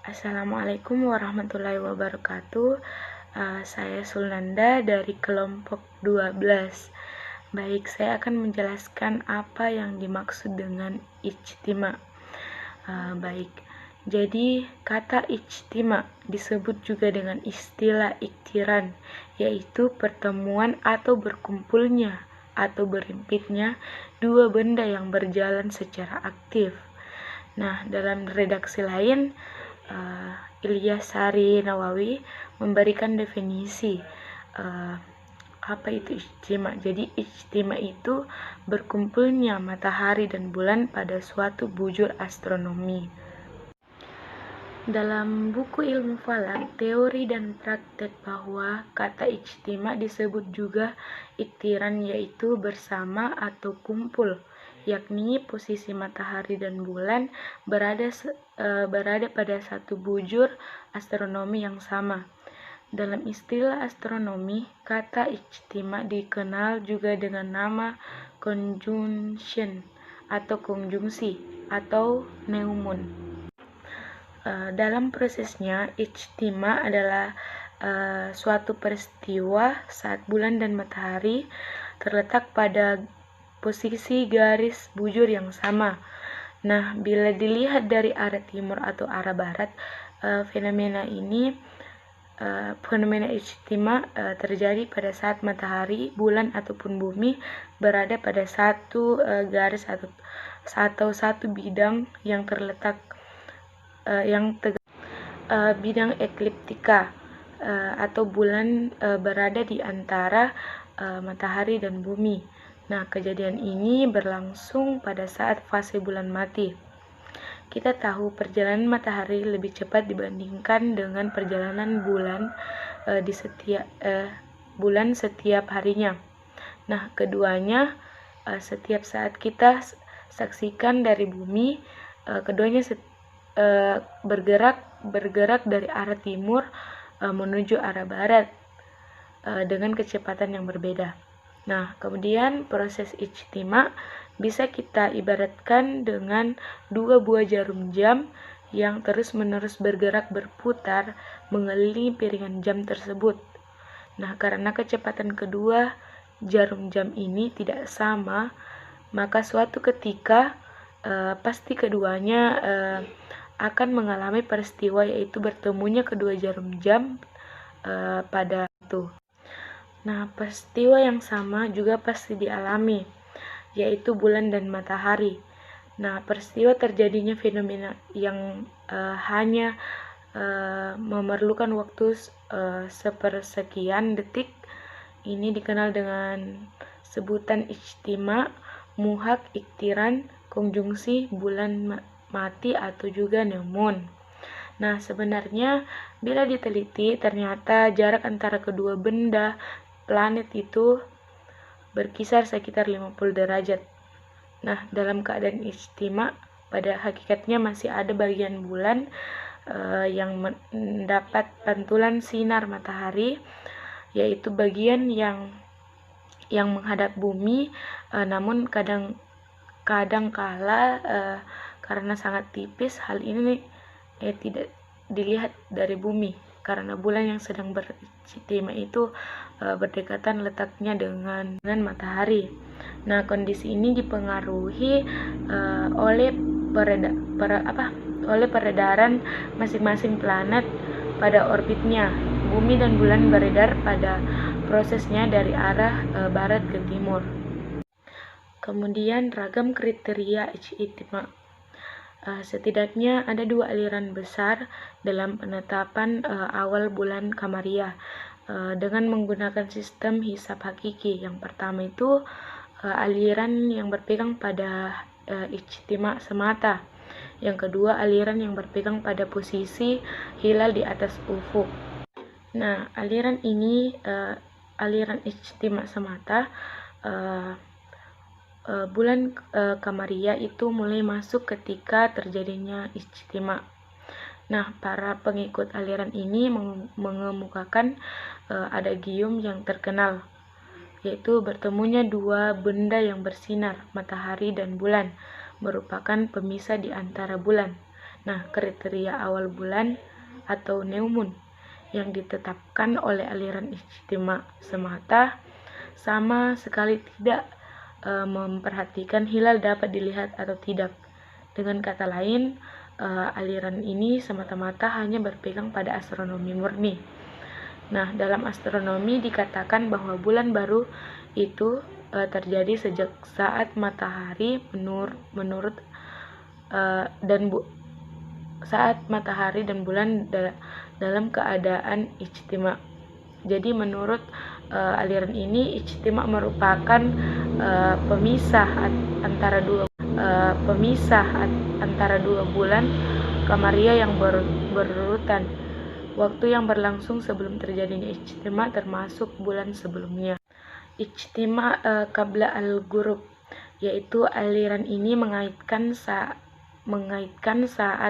Assalamualaikum warahmatullahi wabarakatuh. Saya Sulnanda dari kelompok 12. Baik, saya akan menjelaskan apa yang dimaksud dengan ijtima. Baik, jadi kata ijtima disebut juga dengan istilah iktiran, yaitu pertemuan atau berkumpulnya atau berhimpitnya dua benda yang berjalan secara aktif. Nah, dalam redaksi lain, Ilyas-Sari Nawawi memberikan definisi apa itu ijtima. Jadi ijtima itu berkumpulnya matahari dan bulan pada suatu bujur astronomi. Dalam buku ilmu falak, teori dan praktek bahwa kata ijtima disebut juga iktiran, yaitu bersama atau kumpul, yakni posisi matahari dan bulan berada pada satu bujur astronomi yang sama. Dalam istilah astronomi, kata ijtima dikenal juga dengan nama conjunction atau konjungsi atau neumon. Dalam prosesnya, ijtima adalah suatu peristiwa saat bulan dan matahari terletak pada posisi garis bujur yang sama. Nah, bila dilihat dari arah timur atau arah barat, fenomena ijtima terjadi pada saat matahari, bulan ataupun bumi berada pada satu garis atau satu bidang yang terletak bidang ekliptika atau bulan berada di antara matahari dan bumi. Nah, kejadian ini berlangsung pada saat fase bulan mati. Kita tahu perjalanan matahari lebih cepat dibandingkan dengan perjalanan bulan setiap harinya. Nah, keduanya setiap saat kita saksikan dari bumi, keduanya bergerak dari arah timur menuju arah barat dengan kecepatan yang berbeda. Nah, kemudian proses ijtima bisa kita ibaratkan dengan dua buah jarum jam yang terus-menerus berputar mengelilingi piringan jam tersebut. Nah, karena kecepatan kedua jarum jam ini tidak sama, maka suatu ketika pasti keduanya akan mengalami peristiwa, yaitu bertemunya kedua jarum jam pada itu. Nah, peristiwa yang sama juga pasti dialami, yaitu bulan dan matahari. Nah, peristiwa terjadinya fenomena yang hanya memerlukan waktu sepersekian detik ini dikenal dengan sebutan ijtima, muhak, iktiran, konjungsi, bulan mati atau juga neumon. Nah, sebenarnya bila diteliti ternyata jarak antara kedua benda planet itu berkisar sekitar 50 derajat. Nah, dalam keadaan ijtima, pada hakikatnya masih ada bagian bulan yang mendapat pantulan sinar matahari, yaitu bagian yang menghadap bumi, namun kadang kala karena sangat tipis, hal ini tidak dilihat dari bumi karena bulan yang sedang berijtima itu berdekatan letaknya dengan matahari. Nah, kondisi ini dipengaruhi oleh peredaran masing-masing planet pada orbitnya. Bumi dan bulan beredar pada prosesnya dari arah barat ke timur. Kemudian ragam kriteria ijtima. Setidaknya ada dua aliran besar dalam penetapan awal bulan Qamariyah dengan menggunakan sistem hisab hakiki. Yang pertama itu aliran yang berpegang pada ijtima semata. Yang kedua, aliran yang berpegang pada posisi hilal di atas ufuk. Nah, aliran ini aliran ijtima semata, bulan Qamariyah itu mulai masuk ketika terjadinya ijtima. Nah, para pengikut aliran ini mengemukakan adagium yang terkenal. yaitu bertemunya dua benda yang bersinar, matahari dan bulan, merupakan pemisah di antara bulan. Nah, kriteria awal bulan atau new moon yang ditetapkan oleh aliran ijtima semata sama sekali tidak memperhatikan hilal dapat dilihat atau tidak. Dengan kata lain, aliran ini semata-mata hanya berpegang pada astronomi murni. Nah, dalam astronomi dikatakan bahwa bulan baru itu terjadi sejak saat matahari saat matahari dan bulan dalam keadaan ijtima. Jadi menurut aliran ini, ijtima merupakan pemisah antara dua bulan qamariyah yang berurutan. Waktu yang berlangsung sebelum terjadinya ijtima termasuk bulan sebelumnya. Ijtima qabla al-ghurub, yaitu aliran ini mengaitkan saat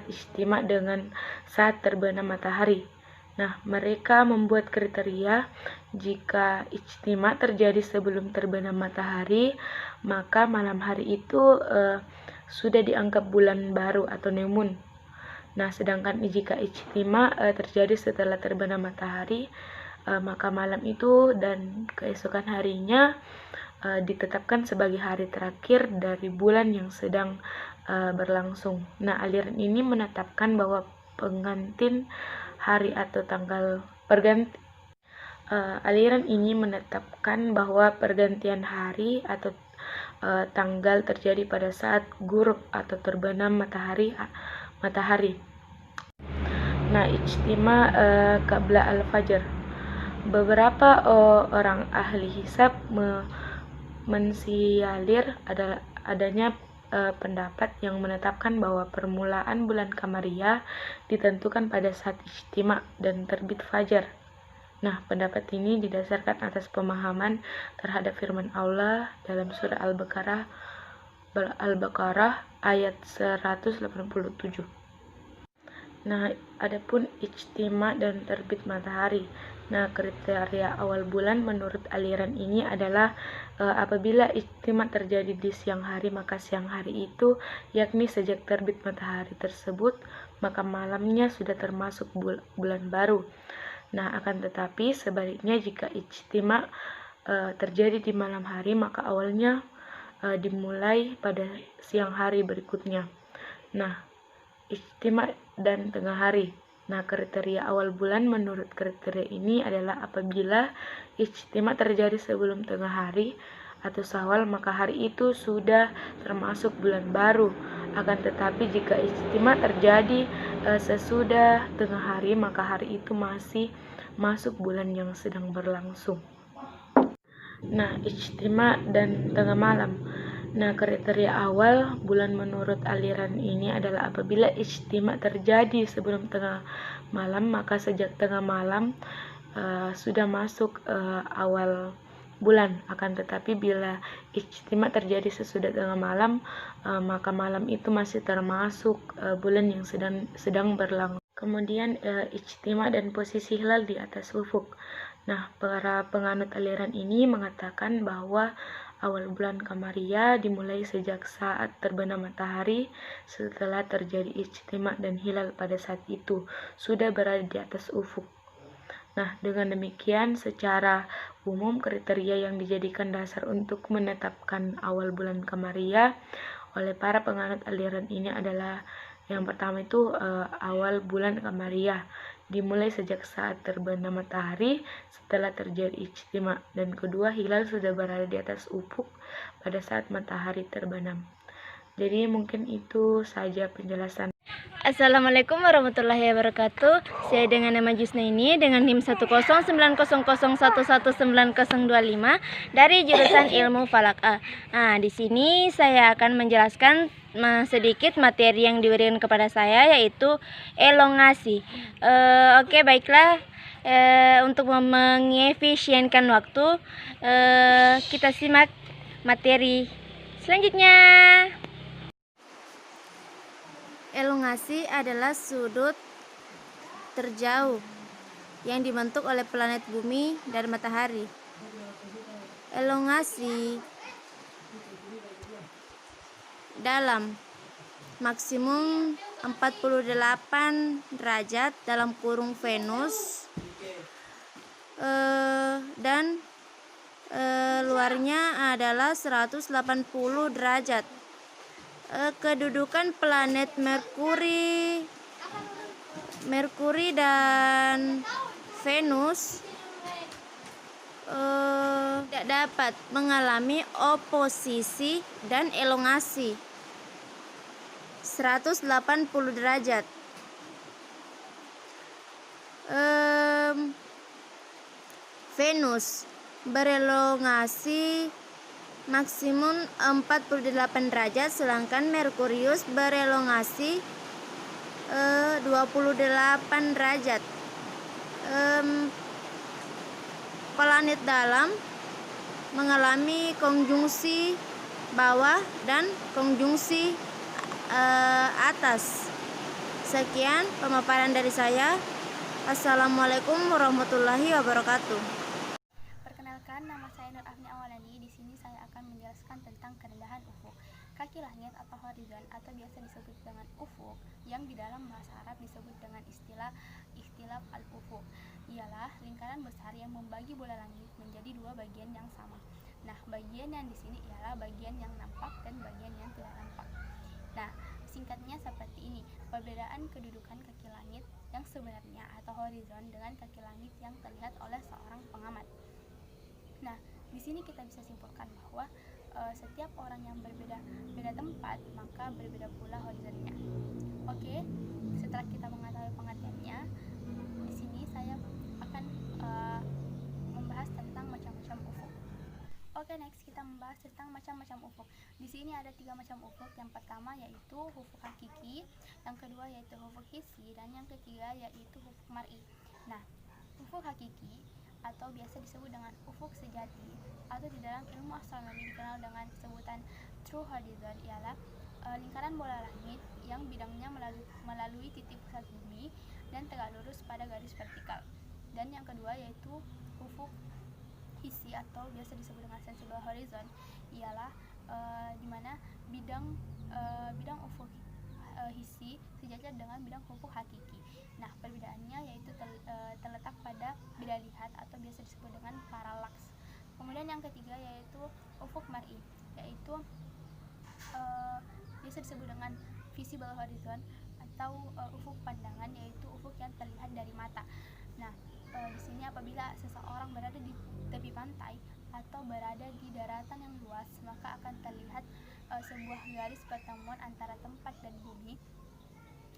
ijtima dengan saat terbenam matahari. Nah, mereka membuat kriteria jika ijtima terjadi sebelum terbenam matahari, maka malam hari itu sudah dianggap bulan baru atau new moon. Nah, sedangkan jika ijtima terjadi setelah terbenam matahari, maka malam itu dan keesokan harinya ditetapkan sebagai hari terakhir dari bulan yang sedang berlangsung. Nah, aliran ini menetapkan bahwa pergantian hari atau tanggal terjadi pada saat ghurub atau terbenam matahari. Nah, ijtima qabla al-fajr. Beberapa orang ahli hisab mensialir adanya pendapat yang menetapkan bahwa permulaan bulan qamariyah ditentukan pada saat ijtima dan terbit fajar. Nah, pendapat ini didasarkan atas pemahaman terhadap firman Allah dalam surah Al-Baqarah ayat 187. Nah, adapun ijtima dan terbit matahari. Nah, kriteria awal bulan menurut aliran ini adalah apabila ijtima terjadi di siang hari, maka siang hari itu yakni sejak terbit matahari tersebut, maka malamnya sudah termasuk bulan baru. Nah, akan tetapi sebaliknya jika ijtima terjadi di malam hari, maka awalnya dimulai pada siang hari berikutnya. Nah, ijtima dan tengah hari. Nah, kriteria awal bulan menurut kriteria ini adalah apabila ijtima terjadi sebelum tengah hari atau Syawal, maka hari itu sudah termasuk bulan baru. Akan tetapi jika ijtima terjadi sesudah tengah hari, maka hari itu masih masuk bulan yang sedang berlangsung. Nah, ijtima dan tengah malam. Nah, kriteria awal bulan menurut aliran ini adalah apabila ijtima terjadi sebelum tengah malam, maka sejak tengah malam sudah masuk awal bulan. Akan tetapi bila ijtima terjadi sesudah tengah malam, maka malam itu masih termasuk bulan yang sedang berlangsung. Kemudian ijtima dan posisi hilal di atas ufuk. Nah, para penganut aliran ini mengatakan bahwa awal bulan qamariyah dimulai sejak saat terbenam matahari setelah terjadi ijtima dan hilal pada saat itu sudah berada di atas ufuk. Nah, dengan demikian secara umum kriteria yang dijadikan dasar untuk menetapkan awal bulan qamariyah oleh para penganut aliran ini adalah yang pertama itu awal bulan qamariyah dimulai sejak saat terbenam matahari setelah terjadi ijtima, dan kedua hilal sudah berada di atas ufuk pada saat matahari terbenam. Jadi mungkin itu saja penjelasan. Assalamualaikum warahmatullahi wabarakatuh. Saya dengan nama Jusnaini dengan NIM 10900111925 dari jurusan Ilmu Falak A. Nah, di sini saya akan menjelaskan sedikit materi yang diberikan kepada saya, yaitu elongasi. Oke, baiklah. Untuk mengefisienkan waktu, kita simak materi selanjutnya. Elongasi adalah sudut terjauh yang dibentuk oleh planet bumi dan matahari. elongasi dalam maksimum 48 derajat dalam kurung Venus, dan luarnya adalah 180 derajat. Kedudukan planet Merkuri dan Venus tidak dapat mengalami oposisi dan elongasi 180 derajat. Venus berelongasi maksimum 48 derajat, sedangkan Merkurius berelongasi 28 derajat. Planet dalam mengalami konjungsi bawah dan konjungsi atas. Sekian pemaparan dari saya. Assalamualaikum warahmatullahi wabarakatuh. Perkenalkan, nama saya Nur Afni Awalani. Di sini saya akan menjelaskan tentang kerendahan ufuk. Kaki langit atau horizon atau biasa disebut dengan ufuk, yang di dalam bahasa Arab disebut dengan istilah al-ufuk, ialah lingkaran besar yang membagi bola langit menjadi dua bagian yang sama. Nah, bagian yang di sini ialah bagian yang nampak dan bagian yang tidak nampak. Nah, singkatnya seperti ini perbedaan kedudukan kaki langit yang sebenarnya atau horizon dengan kaki langit yang terlihat oleh seorang pengamat. Nah, di sini kita bisa simpulkan bahwa setiap orang yang beda tempat, maka berbeda pula horizonnya. Oke, setelah kita mengetahui pengertiannya, di sini saya akan membahas tentang macam-macam ufuk. Oke, next kita membahas tentang macam-macam ufuk. Di sini ada 3 macam ufuk. Yang pertama yaitu ufuk hakiki, yang kedua yaitu ufuk hissi, dan yang ketiga yaitu ufuk mar'i. Nah, ufuk hakiki atau biasa disebut dengan ufuk sejati atau di dalam ilmu astronomi dikenal dengan sebutan true horizon, ialah lingkaran bola langit yang bidangnya melalui titik pusat bumi dan tegak lurus pada garis vertikal. Dan yang kedua yaitu ufuk hissi atau biasa disebut dengan sensible horizon, ialah dimana bidang ufuk hissi sejajar dengan bidang ufuk hakiki. Nah, perbedaannya yaitu terletak pada beda lihat atau biasa disebut dengan paralaks. Kemudian yang ketiga yaitu ufuk mar'i, yaitu biasa disebut dengan visible horizon atau ufuk pandangan, yaitu ufuk yang terlihat dari mata. Nah, di sini apabila seseorang berada di tepi pantai atau berada di daratan yang luas, maka akan terlihat sebuah garis pertemuan antara tempat dan bumi,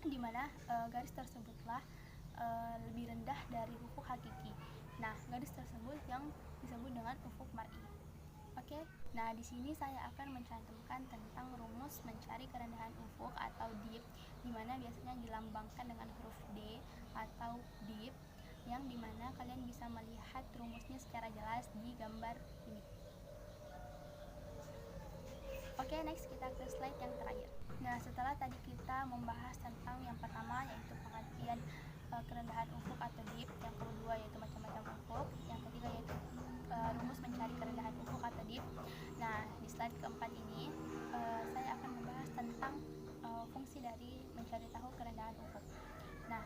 di mana garis tersebutlah lebih rendah dari ufuk hakiki. Nah, garis tersebut yang disebut dengan ufuk mar'i. Oke. Nah, di sini saya akan mencantumkan tentang rumus mencari kerendahan ufuk atau dip, di mana biasanya dilambangkan dengan huruf D atau dip, yang dimana kalian bisa melihat rumusnya secara jelas di gambar ini. Oke, next kita ke slide yang terakhir. Nah, setelah tadi kita membahas tentang yang pertama yaitu pengertian kerendahan ufuk atau dip, yang kedua yaitu macam-macam ufuk, yang ketiga yaitu rumus mencari kerendahan ufuk atau dip. Nah, di slide keempat ini saya akan membahas tentang fungsi dari mencari tahu kerendahan ufuk. Nah,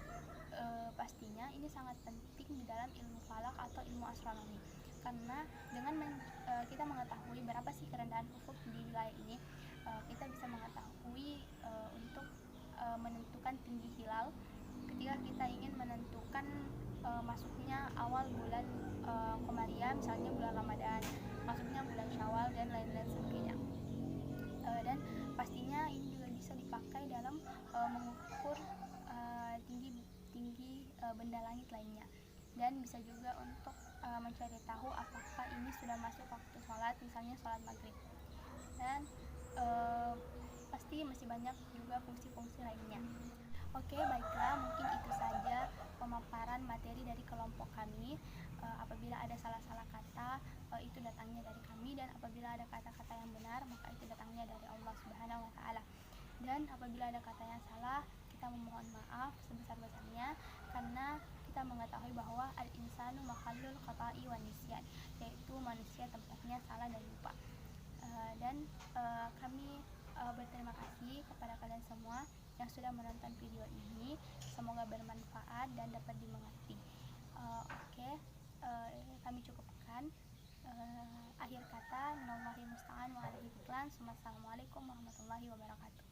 pastinya ini sangat penting di dalam ilmu falak atau ilmu astronomi, karena dengan kita mengetahui berapa sih kerendahan ufuk di wilayah ini, kita bisa mengetahui untuk menentukan tinggi hilal ketika kita ingin menentukan masuknya awal bulan Komariah, misalnya bulan Ramadan, masuknya bulan Syawal dan lain-lain sebagainya. Dan pastinya ini juga bisa dipakai dalam mengukur tinggi benda langit lainnya, dan bisa juga untuk mencari tahu apakah ini sudah masuk waktu sholat, misalnya sholat maghrib. Dan pasti masih banyak juga fungsi-fungsi lainnya. Oke, baiklah, mungkin itu saja pemaparan materi dari kelompok kami. Apabila ada salah-salah kata, itu datangnya dari kami, dan apabila ada kata-kata yang benar, maka itu datangnya dari Allah Subhanahu wa Ta'ala. Dan apabila ada kata yang salah, kita memohon maaf sebesar-besarnya, karena kita mengetahui bahwa al-insanu makhlul khata'i wa nisyan, yaitu salah dan lupa. Kami berterima kasih kepada kalian semua yang sudah menonton video ini. Semoga bermanfaat dan dapat dimengerti. Kami cukupkan. Akhir kata, minallahi musta'an wa alaihi iklan. Assalamualaikum warahmatullahi wabarakatuh.